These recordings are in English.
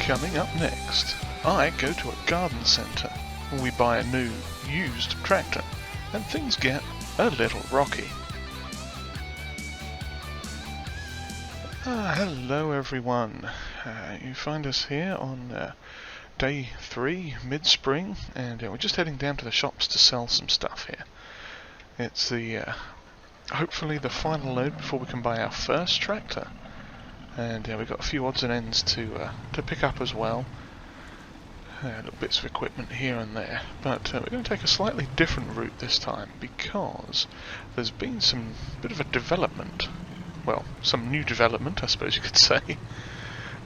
Coming up next, I go to a garden centre. We buy a new, used tractor, and things get a little rocky. Hello everyone. You find us here on day 3, mid-spring, and we're just heading down to the shops to sell some stuff here. It's the hopefully the final load before we can buy our first tractor. And we've got a few odds and ends to pick up as well. Little bits of equipment here and there. But we're going to take a slightly different route this time because there's been some bit of a development. Well, some new development, I suppose you could say.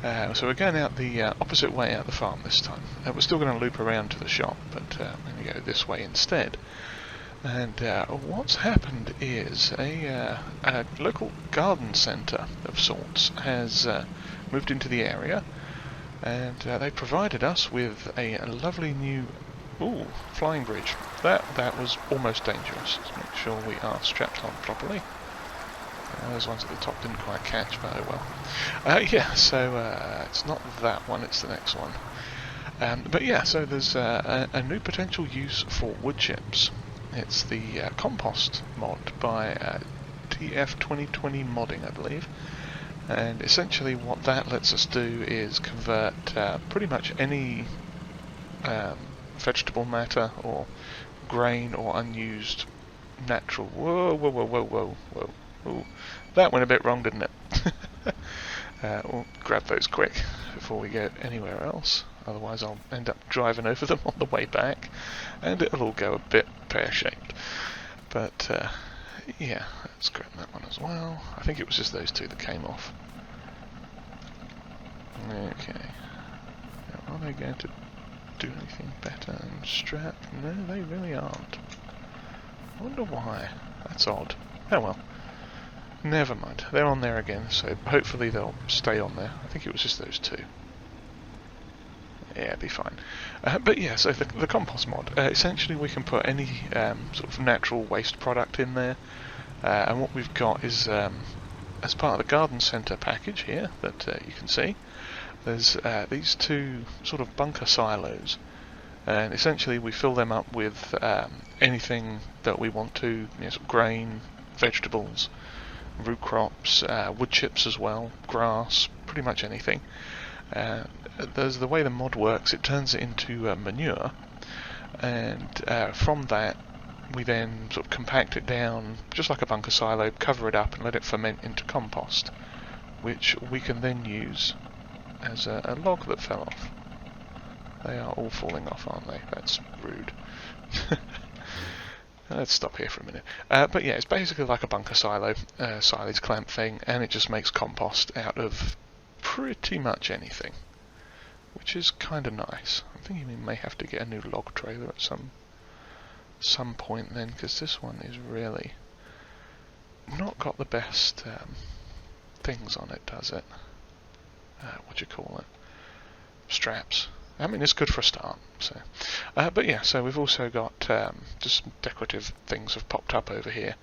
So we're going out the opposite way out the farm this time. We're still going to loop around to the shop, but we're going to go this way instead. And what's happened is a local garden centre of sorts has moved into the area, and they provided us with a lovely new flying bridge. That was almost dangerous. Let's make sure we are strapped on properly. Those ones at the top didn't quite catch, but oh well. Yeah, so it's not that one, it's the next one. But yeah, so there's a new potential use for wood chips. It's the Compost Mod by TF2020 Modding, I believe. And essentially what that lets us do is convert pretty much any vegetable matter or grain or unused natural... Whoa. Ooh, that went a bit wrong, didn't it? We'll grab those quick before we go anywhere else. Otherwise I'll end up driving over them on the way back, and it'll all go a bit pear-shaped. But, yeah, let's grab that one as well. I think it was just those two that came off. Okay. Now, are they going to do anything better and strap? No, they really aren't. I wonder why. That's odd. Oh well. Never mind. They're on there again, so hopefully they'll stay on there. I think it was just those two. Yeah, it'd be fine. But yeah, so the Compost Mod, essentially we can put any sort of natural waste product in there, and what we've got is, as part of the garden centre package here that you can see, there's these two sort of bunker silos, and essentially we fill them up with anything that we want to, sort of grain, vegetables, root crops, wood chips as well, grass, pretty much anything. There's the way the mod works, it turns it into manure, and from that we then sort of compact it down just like a bunker silo, cover it up and let it ferment into compost, which we can then use as a log that fell off. They are all falling off, aren't they? That's rude. Let's stop here for a minute. But yeah, it's basically like a bunker silo, silage clamp thing, and it just makes compost out of pretty much anything, which is kind of nice. I think we may have to get a new log trailer at some point then, because this one is really not got the best things on it, does it? What do you call it? Straps. I mean, it's good for a start. So, but yeah, so we've also got just decorative things have popped up over here,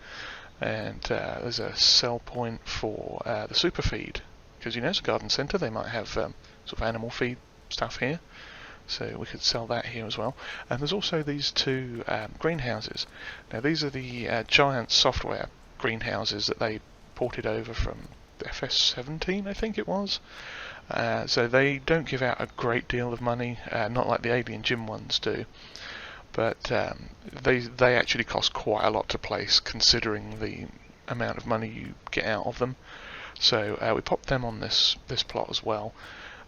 and there's a sell point for the super feed. Because it's a garden centre, they might have sort of animal feed stuff here, so we could sell that here as well. And there's also these two greenhouses. Now these are the giant software greenhouses that they ported over from FS17, I think it was. So they don't give out a great deal of money, not like the Alien Gym ones do. But they actually cost quite a lot to place, considering the amount of money you get out of them. So we popped them on this plot as well,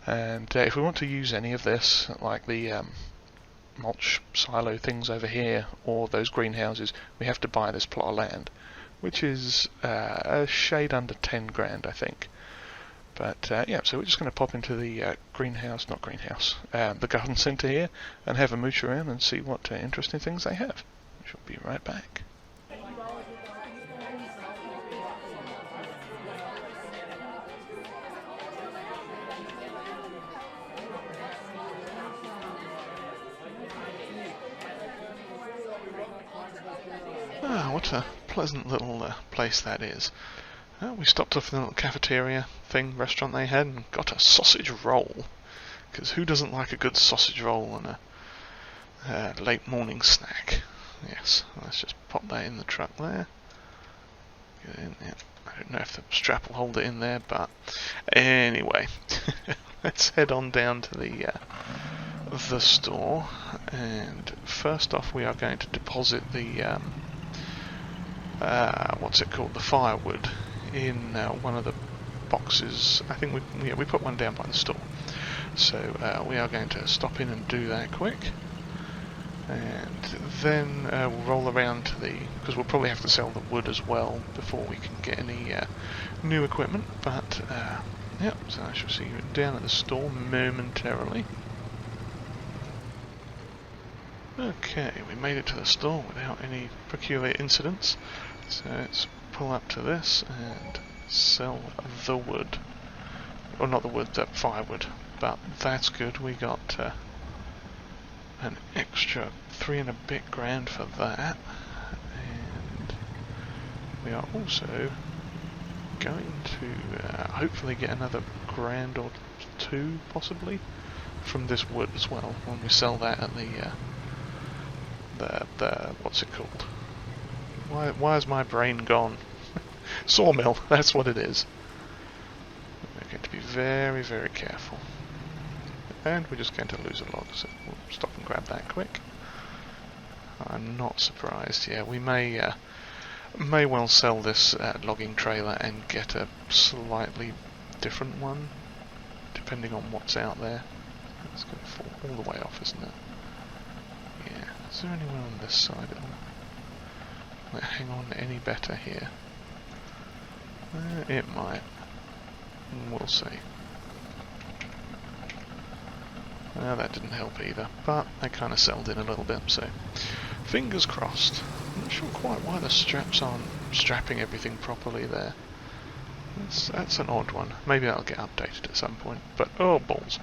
and if we want to use any of this, like the mulch silo things over here, or those greenhouses, we have to buy this plot of land, which is a shade under 10 grand, I think. But yeah, so we're just going to pop into the the garden centre here, and have a mooch around and see what interesting things they have. We shall be right back. What a pleasant little place that is. We stopped off in a little cafeteria restaurant they had, and got a sausage roll. Because who doesn't like a good sausage roll and a late morning snack? Yes, let's just pop that in the truck there. Get it in there. I don't know if the strap will hold it in there, but anyway, let's head on down to the store. And first off, we are going to deposit the what's it called, the firewood, in one of the boxes. I think we put one down by the store. So we are going to stop in and do that quick. And then we'll roll around to because we'll probably have to sell the wood as well before we can get any new equipment. But yep, so I shall see you down at the store momentarily. Okay, we made it to the store without any peculiar incidents. So let's pull up to this and sell the wood. Or not the wood, the firewood. But that's good, we got an extra 3 and a bit grand for that, and we are also going to hopefully get another grand or 2 possibly from this wood as well when we sell that at the what's it called? Why is my brain gone? Sawmill, that's what it is. We're going to be very, very careful. And we're just going to lose a log, so we'll stop and grab that quick. I'm not surprised. Yeah, we may well sell this logging trailer and get a slightly different one, depending on what's out there. It's going to fall all the way off, isn't it? Yeah. Is there anyone on this side? Will it hang on any better here? It might. We'll see. Well, that didn't help either, but I kind of settled in a little bit, so fingers crossed. I'm not sure quite why the straps aren't strapping everything properly there. That's an odd one. Maybe that'll get updated at some point, but oh balls.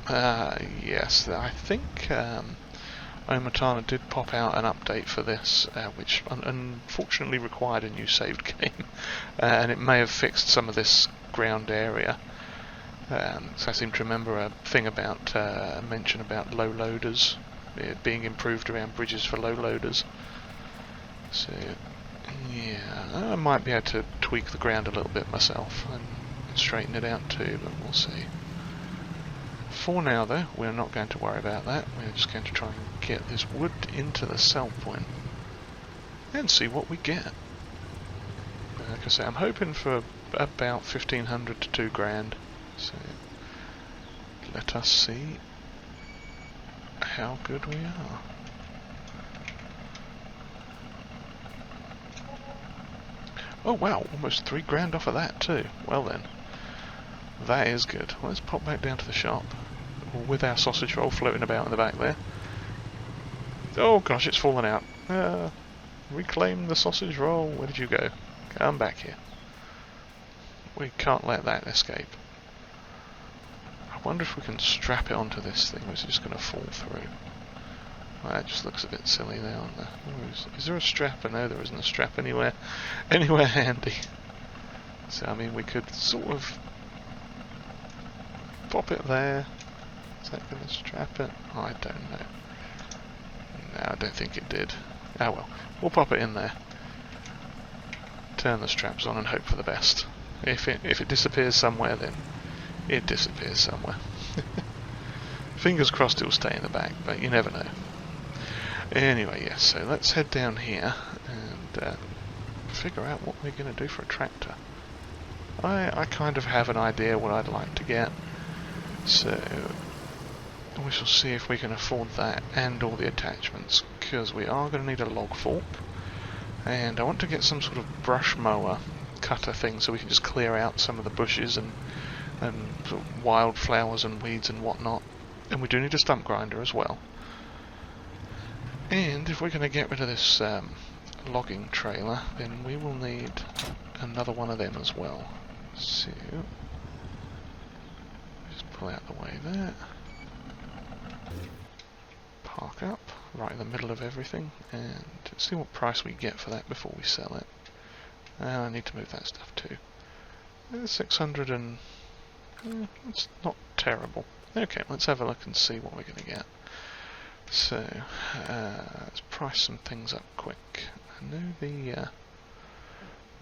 Yes, I think OmaTana did pop out an update for this, which unfortunately required a new saved game, and it may have fixed some of this ground area. So I seem to remember a thing about a mention about low loaders being improved around bridges for low loaders. So yeah, I might be able to tweak the ground a little bit myself and straighten it out too, but we'll see. For now though, we're not going to worry about that. We're just going to try and get this wood into the sell point and see what we get. Like I say, I'm hoping for about 1,500 to 2 grand. So let us see how good we are. Oh wow, almost 3 grand off of that too. Well then, that is good. Well, let's pop back down to the shop with our sausage roll floating about in the back there. Oh gosh, it's fallen out. Reclaim the sausage roll. Where did you go? Come back here. We can't let that escape. I wonder if we can strap it onto this thing, or is it just going to fall through? Well, that just looks a bit silly there on the... Is there a strap? No, there isn't a strap anywhere handy. So, I mean, we could sort of pop it there. Is that going to strap it? Oh, I don't know. No, I don't think it did. Ah well, we'll pop it in there. Turn the straps on and hope for the best. If it disappears somewhere, then it disappears somewhere. Fingers crossed it will stay in the back, but you never know. Anyway, yes, so let's head down here and figure out what we're going to do for a tractor. I kind of have an idea what I'd like to get, so we shall see if we can afford that and all the attachments, because we are going to need a log fork, and I want to get some sort of brush mower cutter thing so we can just clear out some of the bushes and sort of wildflowers and weeds and whatnot. And we do need a stump grinder as well. And if we're going to get rid of this logging trailer, then we will need another one of them as well. So, just pull out the way there. Park up, right in the middle of everything, and see what price we get for that before we sell it. I need to move that stuff too. 600 and... it's not terrible. Okay, let's have a look and see what we're going to get. So, let's price some things up quick. I know the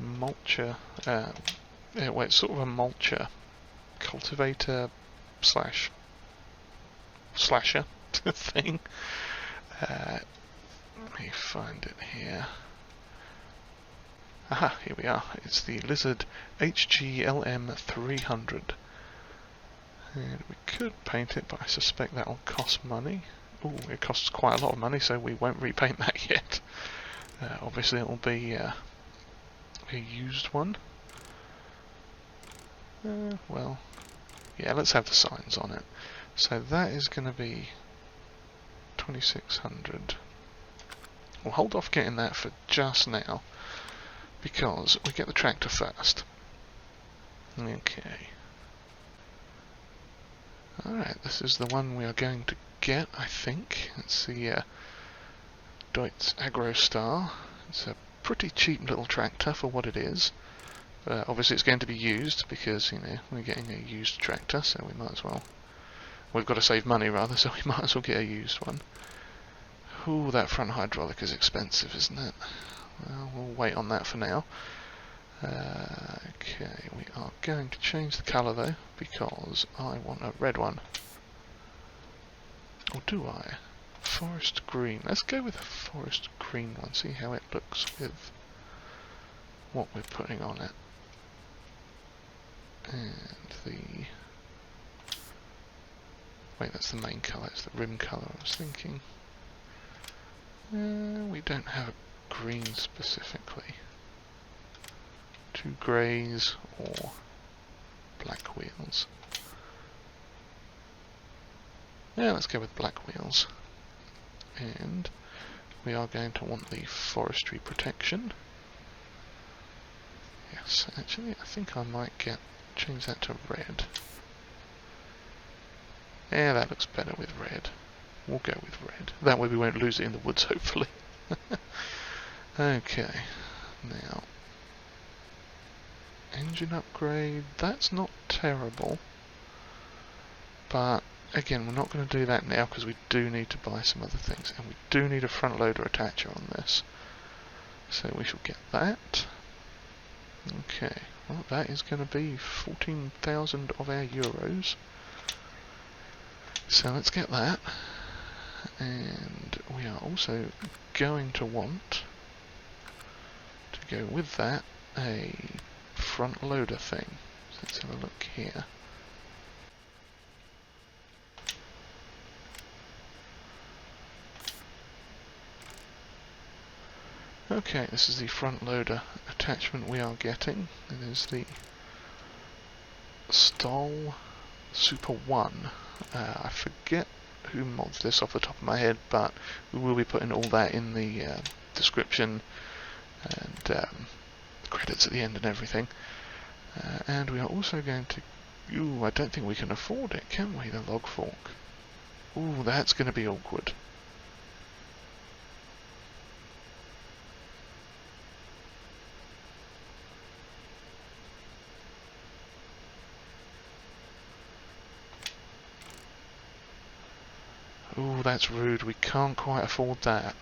mulcher, well, it's sort of a mulcher cultivator slash slasher thing. Let me find it here. Aha, here we are. It's the Lizard HGLM300. And we could paint it, but I suspect that'll cost money. Ooh, it costs quite a lot of money, so we won't repaint that yet. Obviously it'll be a used one. Well, yeah, let's have the signs on it. So that is going to be 2600. We'll hold off getting that for just now, because we get the tractor first. Okay. Alright, this is the one we are going to get, I think. It's the Deutz Agro Star. It's a pretty cheap little tractor for what it is. Obviously it's going to be used because, you know, we're getting a used tractor, so we might as well... We've got to save money rather, so we might as well get a used one. Ooh, that front hydraulic is expensive, isn't it? Well, we'll wait on that for now. Okay, we are going to change the colour though, because I want a red one. Or do I? Forest green. Let's go with a forest green one, see how it looks with what we're putting on it. And the... Wait, that's the main colour, it's the rim colour I was thinking. We don't have a green specifically. 2 greys or black wheels. Yeah, let's go with black wheels. And we are going to want the forestry protection. Yes, actually I think I might change that to red. Yeah, that looks better with red. We'll go with red. That way we won't lose it in the woods, hopefully. Okay, now engine upgrade, that's not terrible, but again we're not going to do that now because we do need to buy some other things, and we do need a front loader attacher on this, so we shall get that. Okay, well that is going to be 14,000 of our euros, so let's get that. And we are also going to want to go with that a front loader thing. So let's have a look here. Okay, this is the front loader attachment we are getting. It is the Stahl Super 1. I forget who mods this off the top of my head, but we will be putting all that in the description and credits at the end and everything. And we are also going to... Ooh, I don't think we can afford it, can we, the log fork? Ooh, that's going to be awkward. Ooh, that's rude. We can't quite afford that.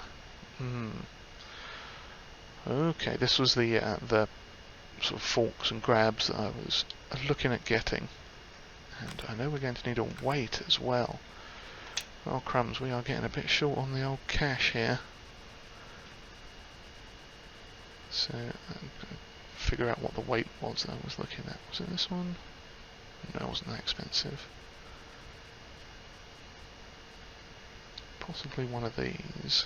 Okay, this was the sort of forks and grabs that I was looking at getting. And I know we're going to need a weight as well. Oh crumbs, we are getting a bit short on the old cash here. So, figure out what the weight was that I was looking at. Was it this one? No, it wasn't that expensive. Possibly one of these.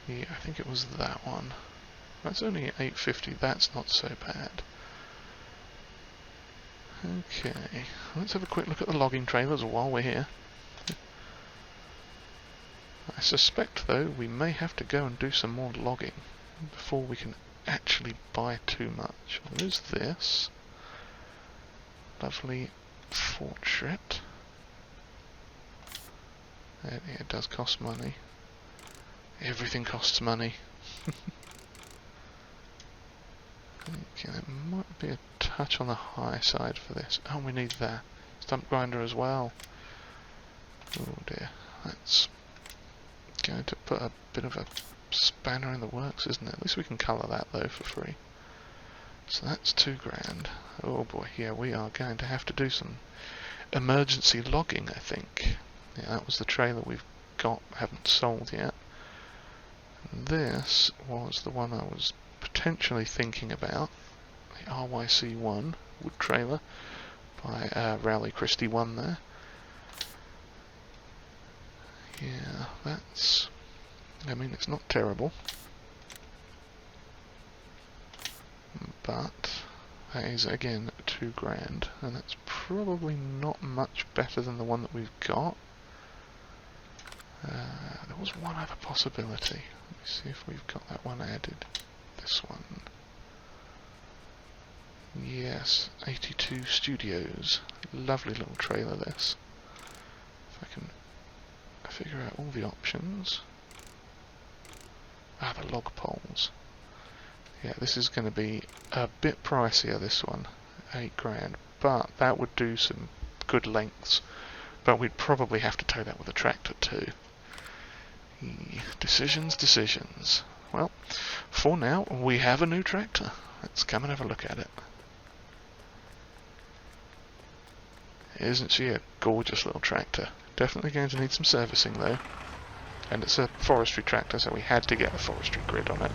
Yeah, I think it was that one. That's only 850, that's not so bad. Okay, let's have a quick look at the logging trailers while we're here. I suspect though we may have to go and do some more logging before we can actually buy too much. What is this? Lovely portrait. It does cost money. Everything costs money. Okay, that might be a touch on the high side for this. Oh, we need the stump grinder as well. Oh dear, that's going to put a bit of a spanner in the works, isn't it? At least we can colour that though for free. So that's £2,000. Oh boy, yeah, we are going to have to do some emergency logging, I think. Yeah, that was the trailer we've got, haven't sold yet. And this was the one I was potentially thinking about, the RYC1 wood trailer by Rowley Christie 1 there. Yeah, that's, I mean, it's not terrible, but that is again £2,000, and that's probably not much better than the one that we've got. There was one other possibility. Let me see if we've got that one added. This one. Yes, 82 Studios. Lovely little trailer this. If I can figure out all the options. Ah, the log poles. Yeah, this is going to be a bit pricier, this one. £8,000, but that would do some good lengths. But we'd probably have to tow that with a tractor too. Decisions. Well, for now, we have a new tractor. Let's come and have a look at it. Isn't she a gorgeous little tractor? Definitely going to need some servicing though. And it's a forestry tractor, so we had to get a forestry grid on it.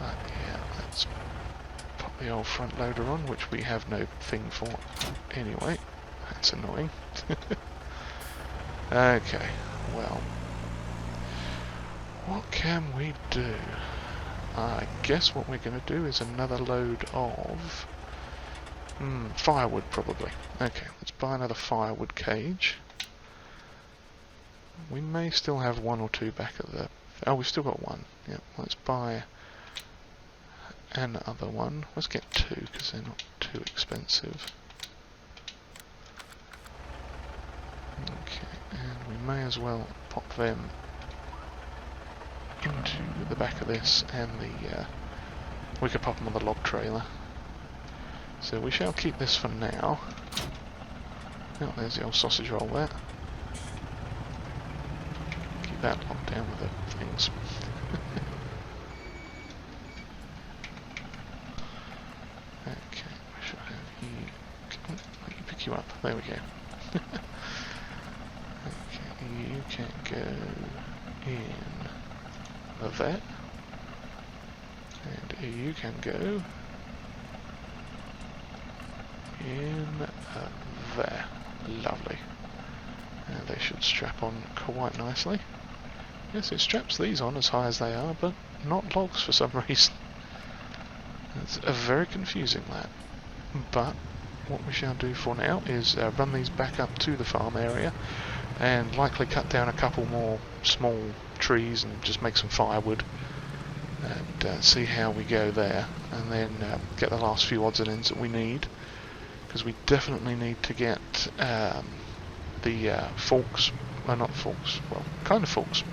But yeah, let's pop the old front loader on, which we have no thing for anyway. That's annoying. Okay, well, what can we do? I guess what we're going to do is another load of firewood, probably. Okay, let's buy another firewood cage. We may still have one or two back at the... Oh, we've still got one. Yeah, let's buy another one. Let's get two, because they're not too expensive. Okay, and we may as well pop them into the back of this, and the we could pop them on the log trailer. So we shall keep this for now. Oh, there's the old sausage roll there. Keep that locked down with the things. Okay, we shall have you... Oh, let me pick you up. There we go. Okay, you can go in there. And you can go in there. Lovely. And they should strap on quite nicely. Yes, it straps these on as high as they are, but not logs for some reason. It's very confusing, that. But what we shall do for now is run these back up to the farm area and likely cut down a couple more small trees and just make some firewood and see how we go there, and then get the last few odds and ends that we need, because we definitely need to get the forks, well, not forks, well, kind of forks,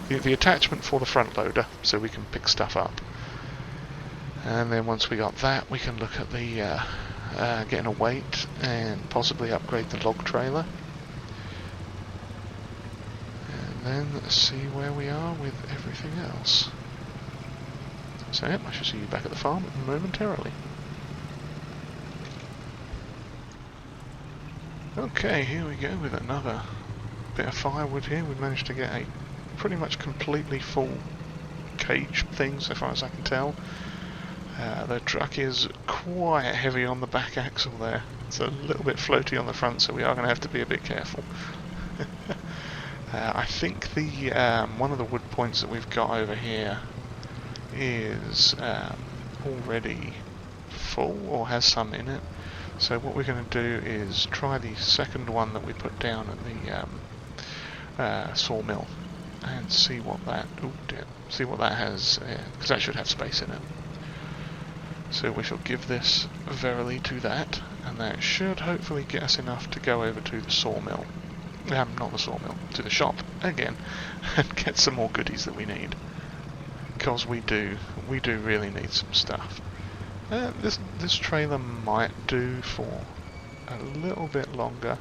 the attachment for the front loader so we can pick stuff up. And then once we got that, we can look at the getting a weight and possibly upgrade the log trailer. And then see where we are with everything else. So yeah, I shall see you back at the farm momentarily. Okay, here we go with another bit of firewood here. We've managed to get a pretty much completely full cage thing, so far as I can tell. The truck is quite heavy on the back axle there. It's a little bit floaty on the front, so we are going to have to be a bit careful. I think the one of the wood points that we've got over here is already full, or has some in it. So what we're going to do is try the second one that we put down at the sawmill and see what that has, because that should have space in it. So we shall give this verily to that, and that should hopefully get us enough to go over to the sawmill. Not the sawmill, to the shop again, and get some more goodies that we need. because we do really need some stuff. This trailer might do for a little bit longer,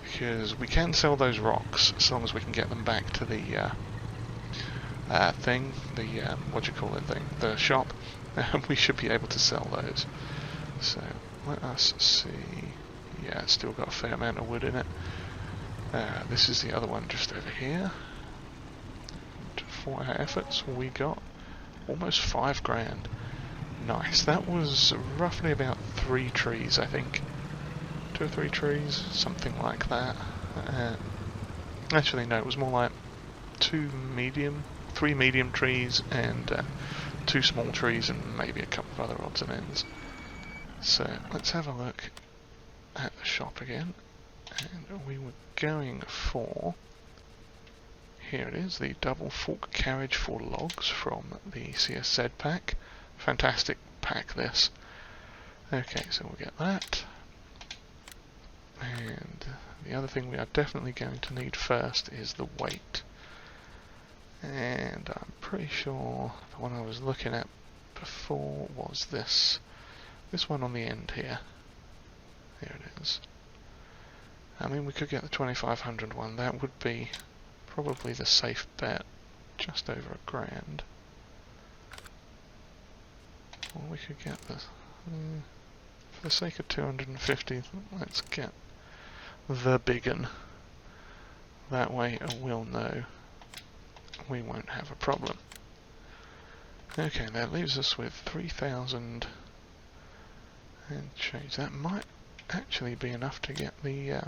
because we can sell those rocks as long as we can get them back to the thing, the what do you call it thing, the shop. We should be able to sell those. So let us see. Yeah, it's still got a fair amount of wood in it. This is the other one just over here. And for our efforts, we got almost 5 grand. Nice. That was roughly about 3 trees, I think. 2 or 3 trees, something like that. Actually, no, it was more like 3 medium trees and 2 small trees and maybe a couple of other odds and ends. So let's have a look at the shop again. And we were going for, here it is, the double fork carriage for logs from the CSZ pack. Fantastic pack, this. Okay, so we'll get that. And the other thing we are definitely going to need first is the weight. And I'm pretty sure the one I was looking at before was this one on the end here. Here it is. I mean, we could get the 2500 one. That would be probably the safe bet. Just over a grand. Or we could get the... for the sake of 250, let's get the big un. That way we'll know we won't have a problem. Okay, that leaves us with 3,000 and change. That might actually be enough to get the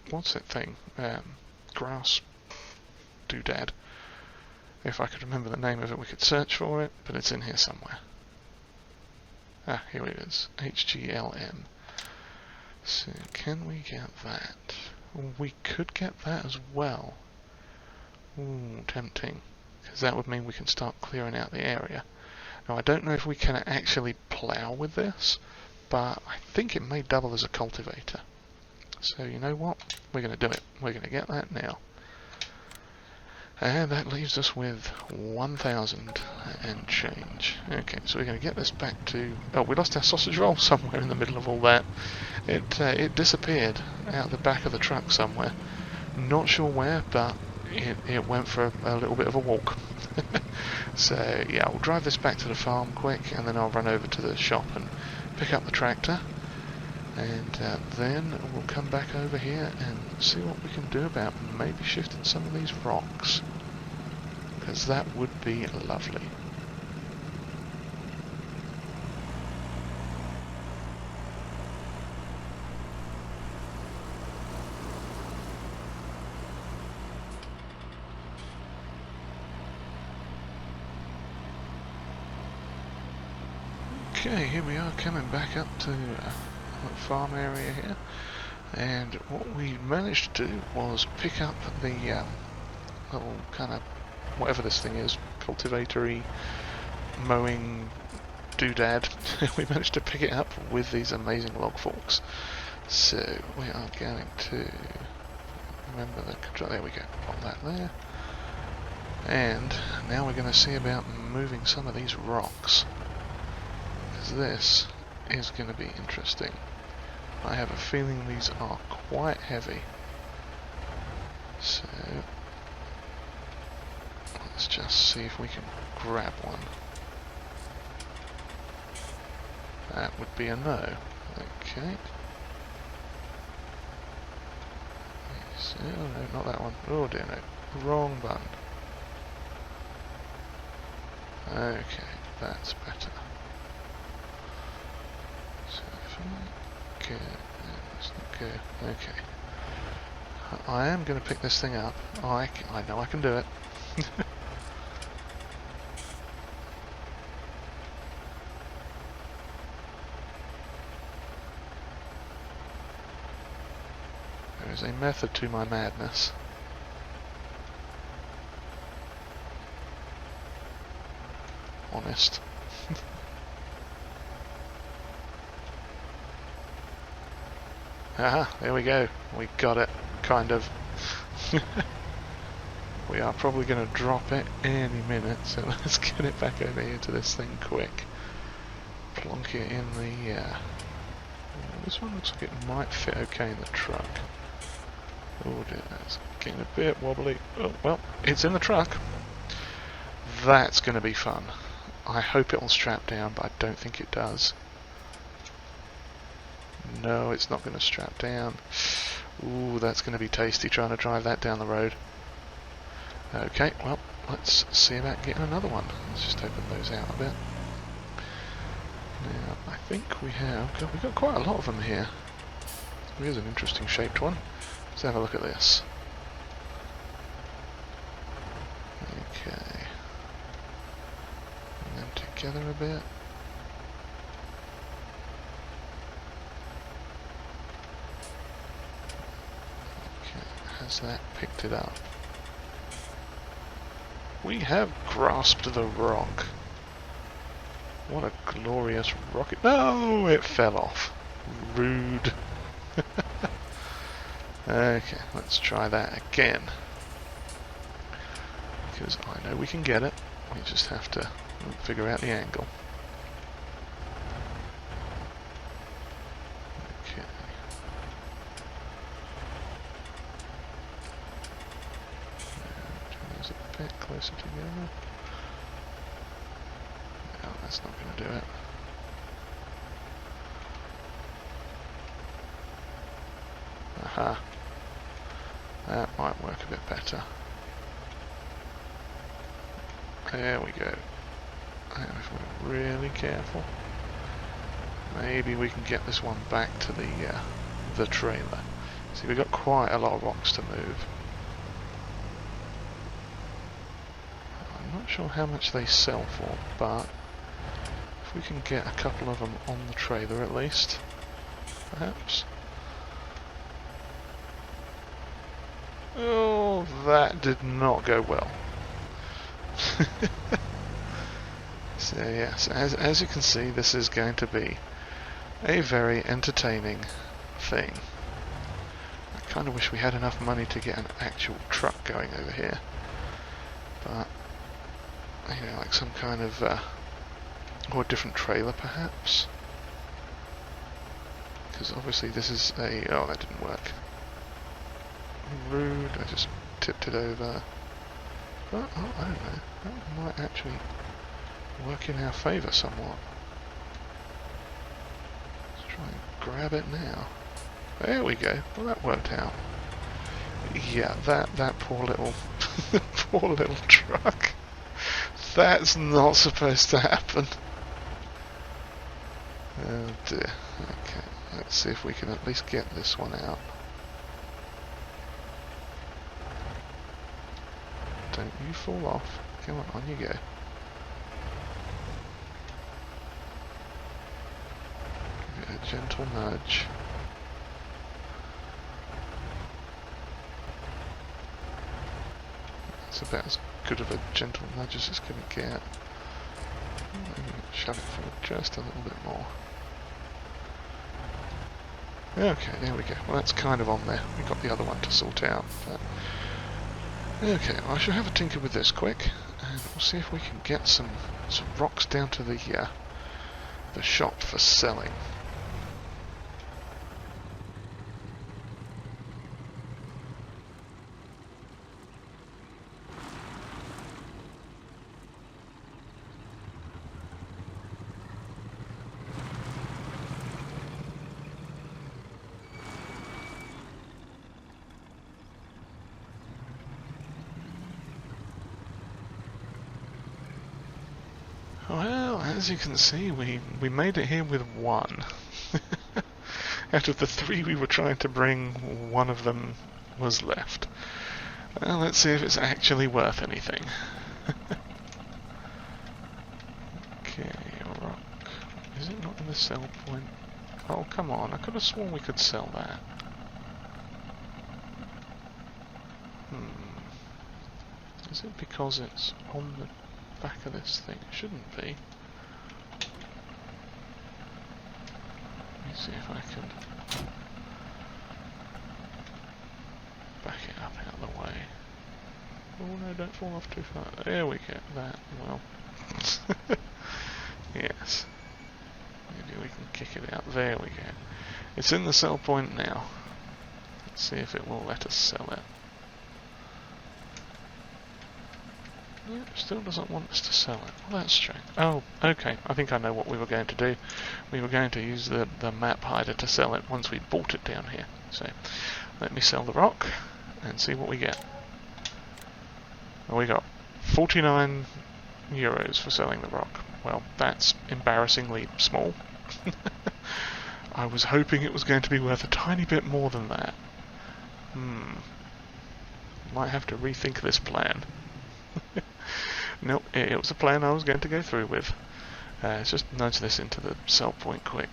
what's that thing? Grass doodad. If I could remember the name of it, we could search for it, but it's in here somewhere. Ah, here it is. HGLM. So, can we get that? We could get that as well. Ooh, tempting. Because that would mean we can start clearing out the area. Now, I don't know if we can actually plough with this, but I think it may double as a cultivator. So, you know what? We're going to do it. We're going to get that now. And that leaves us with 1,000 and change. Okay, so we're going to get this back to... Oh, we lost our sausage roll somewhere in the middle of all that. It disappeared out the back of the truck somewhere. Not sure where, but it went for a little bit of a walk. So, yeah, I'll drive this back to the farm quick, and then I'll run over to the shop and pick up the tractor. And then we'll come back over here and see what we can do about maybe shifting some of these rocks, because that would be lovely. Okay, here we are coming back up to farm area here, and what we managed to do was pick up the little kind of whatever this thing is, cultivatory mowing doodad. We managed to pick it up with these amazing log forks. So we are going to remember the control. There we go, pop that there. And now we're going to see about moving some of these rocks, because this is going to be interesting. I have a feeling these are quite heavy. So let's just see if we can grab one. That would be a no. Okay. Oh no, not that one. Oh dear no. Wrong button. Okay, that's better. So if I go, let's not go. Okay. I am going to pick this thing up. I know I can do it. There is a method to my madness. Honest. Aha, there we go. We got it. Kind of. we are probably going to drop it any minute, so let's get it back over here to this thing quick. Plonk it in the... this one looks like it might fit okay in the truck. Oh dear, that's getting a bit wobbly. Oh, well, it's in the truck. That's going to be fun. I hope it'll strap down, but I don't think it does. No, it's not going to strap down. Ooh, that's going to be tasty trying to drive that down the road. Okay, well, let's see about getting another one. Let's just open those out a bit. Now, I think we have... God, we've got quite a lot of them here. Here's an interesting shaped one. Let's have a look at this. Okay. And then together a bit. Has that picked it up? We have grasped the rock. What a glorious rocket. No, it fell off. Rude. Okay, let's try that again. Because I know we can get it. We just have to figure out the angle. Okay. A bit closer together. No, that's not going to do it. Aha. That might work a bit better. There we go. And if we're really careful, maybe we can get this one back to the trailer. See, we've got quite a lot of rocks to move. I'm not sure how much they sell for, but if we can get a couple of them on the trailer at least, perhaps. Oh, that did not go well. So yes, as you can see, this is going to be a very entertaining thing. I kind of wish we had enough money to get an actual truck going over here, but you know, like some kind of or a different trailer perhaps, because obviously this is a... oh, that didn't work. Rude, I just tipped it over. But, oh, I don't know, that might actually work in our favour somewhat. Let's try and grab it now. There we go, well that worked out. Yeah, that poor little poor little truck. That's not supposed to happen. Oh dear. Okay, let's see if we can at least get this one out. Don't you fall off. Come on you go. Give it a gentle nudge. That's about as good of a gentle nudge as it's going to get. Maybe shove it forward just a little bit more. Okay, there we go. Well, that's kind of on there. We've got the other one to sort out. But okay, I shall have a tinker with this quick, and we'll see if we can get some rocks down to the shop for selling. Well, as you can see, we made it here with one. Out of the 3 we were trying to bring, one of them was left. Well, let's see if it's actually worth anything. Okay, rock. Is it not in the sell point? Oh, come on, I could have sworn we could sell that. Is it because it's on the back of this thing? It shouldn't be. Let me see if I can back it up out of the way. Oh no, don't fall off too far. There we go. That, well. Yes. Maybe we can kick it out. There we go. It's in the sell point now. Let's see if it will let us sell it. No, it still doesn't want us to sell it. Well, that's strange. Oh, okay. I think I know what we were going to do. We were going to use the map hider to sell it once we bought it down here. So, let me sell the rock and see what we get. Well, we got 49 euros for selling the rock. Well, that's embarrassingly small. I was hoping it was going to be worth a tiny bit more than that. Might have to rethink this plan. Nope, it was a plan I was going to go through with. Let's just nudge this into the sell point quick.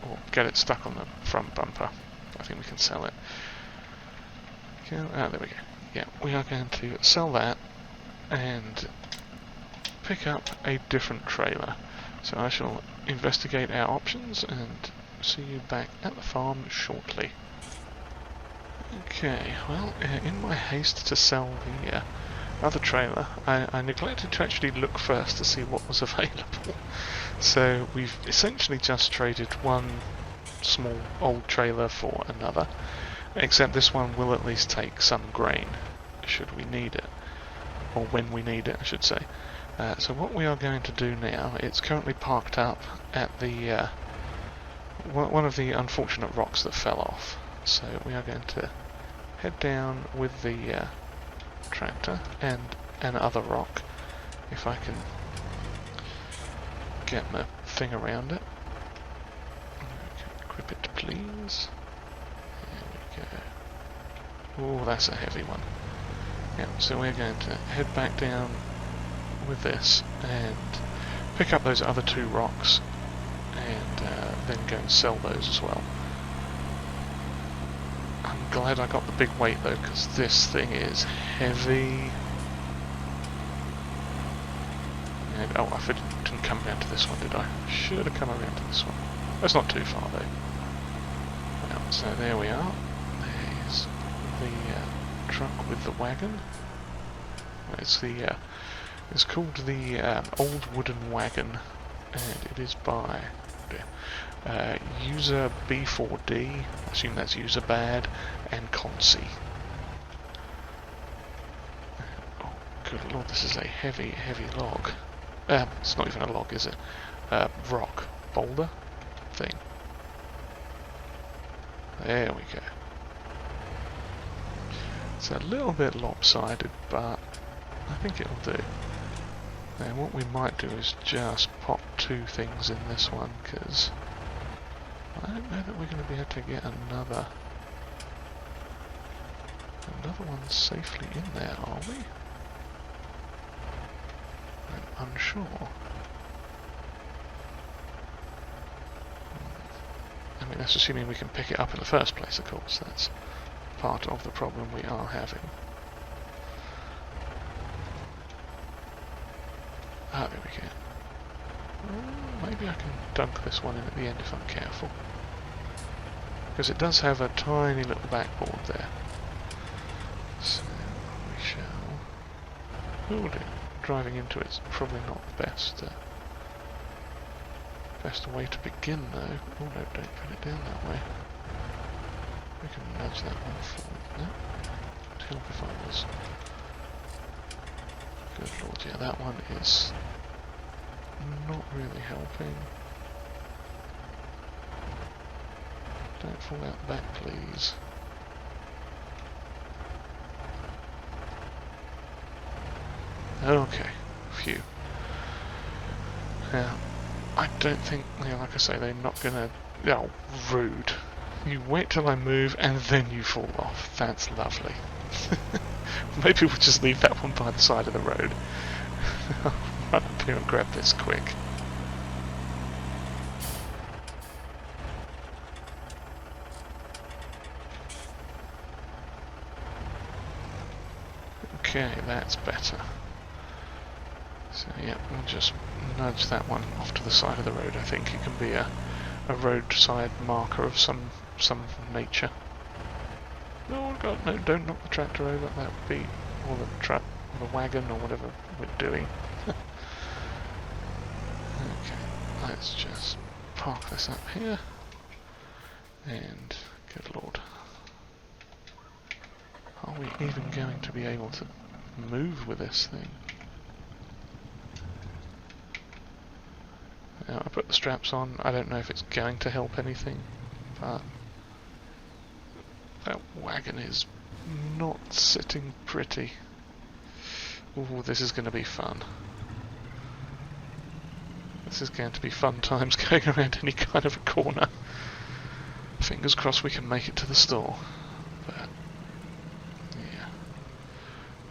Or get it stuck on the front bumper. I think we can sell it. There we go. Yeah, we are going to sell that and pick up a different trailer. So I shall investigate our options and see you back at the farm shortly. Okay, well, in my haste to sell the other trailer, I neglected to actually look first to see what was available. So we've essentially just traded one small old trailer for another, except this one will at least take some grain, should we need it. Or when we need it, I should say. So what we are going to do now, it's currently parked up at the one of the unfortunate rocks that fell off. So we are going to head down with the tractor and another rock, if I can get my thing around it. Equip it, please. There we go. Oh, that's a heavy one. Yeah, so we're going to head back down with this and pick up those other two rocks and then go and sell those as well. I'm glad I got the big weight though, because this thing is heavy. And, oh, I didn't come around to this one, did I? Should have come around to this one. That's not too far though. Well, so there we are. There's the truck with the wagon. It's called the Old Wooden Wagon, and it is by user B4D, I assume that's user bad, and Consi. Oh, good lord, this is a heavy, heavy log. It's not even a log, is it? Rock, boulder thing. There we go. It's a little bit lopsided, but I think it'll do. Now what we might do is just pop two things in this one, because I don't know that we're going to be able to get another one safely in there, are we? I'm unsure. I mean, that's assuming we can pick it up in the first place, of course. That's part of the problem we are having. Ah, there we go. Maybe I can dunk this one in at the end if I'm careful. Because it does have a tiny little backboard there. So, we shall... Oh dear, driving into it's probably not the best way to begin though. Oh no, don't put it down that way. We can nudge that one forward. No? It'd help if I was... Good lord, yeah, that one is not really helping. Don't fall out the back, please. Okay, phew. Yeah, I don't think, yeah, like I say, they're not gonna... Oh, rude. You wait till I move and then you fall off. That's lovely. Maybe we'll just leave that one by the side of the road. I'll run up here and grab this quick. Okay, that's better. So yeah, we'll just nudge that one off to the side of the road. I think it can be a roadside marker of some nature. Oh god, no, don't knock the tractor over, that would be, or the truck, or the wagon, or whatever we're doing. Okay, let's just park this up here, and good lord. Are we even going to be able to move with this thing? Now, I put the straps on, I don't know if it's going to help anything, but that wagon is not sitting pretty. Ooh, this is going to be fun. This is going to be fun times going around any kind of a corner. Fingers crossed we can make it to the store. But, yeah.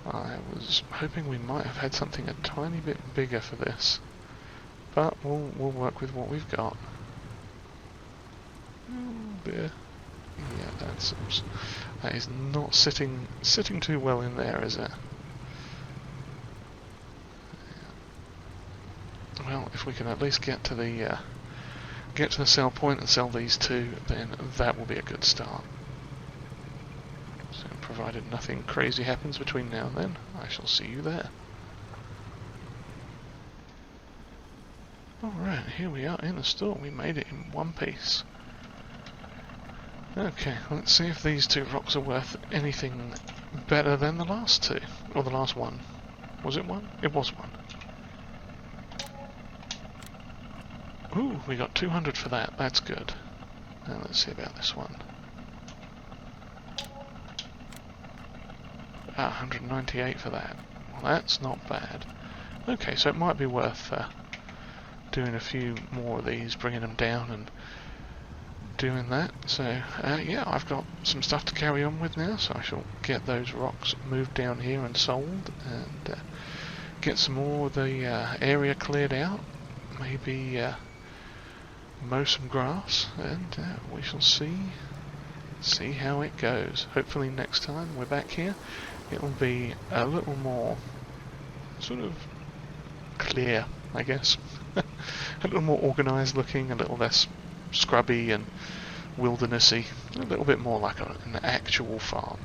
I was hoping we might have had something a tiny bit bigger for this. But we'll work with what we've got. Oh dear. Yeah, that is not sitting too well in there, is it? Well, if we can at least get to the sell point and sell these two, then that will be a good start. So, provided nothing crazy happens between now and then, I shall see you there. Alright, here we are in the store. We made it in one piece. Okay, let's see if these two rocks are worth anything better than the last two. Or the last one. Was it one? It was one. Ooh, we got 200 for that. That's good. Now let's see about this one. 198 for that. Well, that's not bad. Okay, so it might be worth doing a few more of these, bringing them down and doing that. So, yeah, I've got some stuff to carry on with now, so I shall get those rocks moved down here and sold, and get some more of the area cleared out. Maybe mow some grass, and we shall see how it goes. Hopefully next time we're back here, it'll be a little more sort of clear, I guess. A little more organised looking, a little less scrubby and wildernessy, a little bit more like an actual farm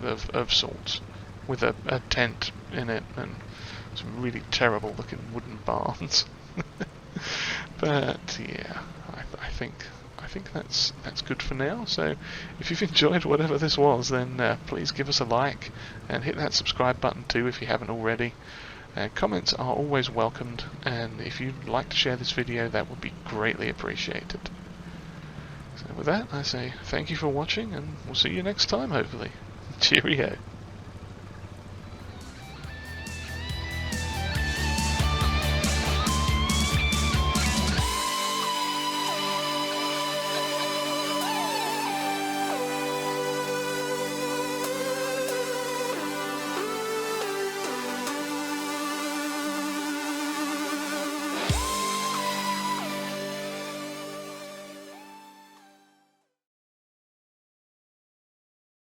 of sorts, with a tent in it and some really terrible looking wooden barns. But yeah, I think that's good for now. So if you've enjoyed whatever this was, then please give us a like and hit that subscribe button too if you haven't already. Comments are always welcomed, and if you'd like to share this video, that would be greatly appreciated. So with that, I say thank you for watching, and we'll see you next time, hopefully. Cheerio.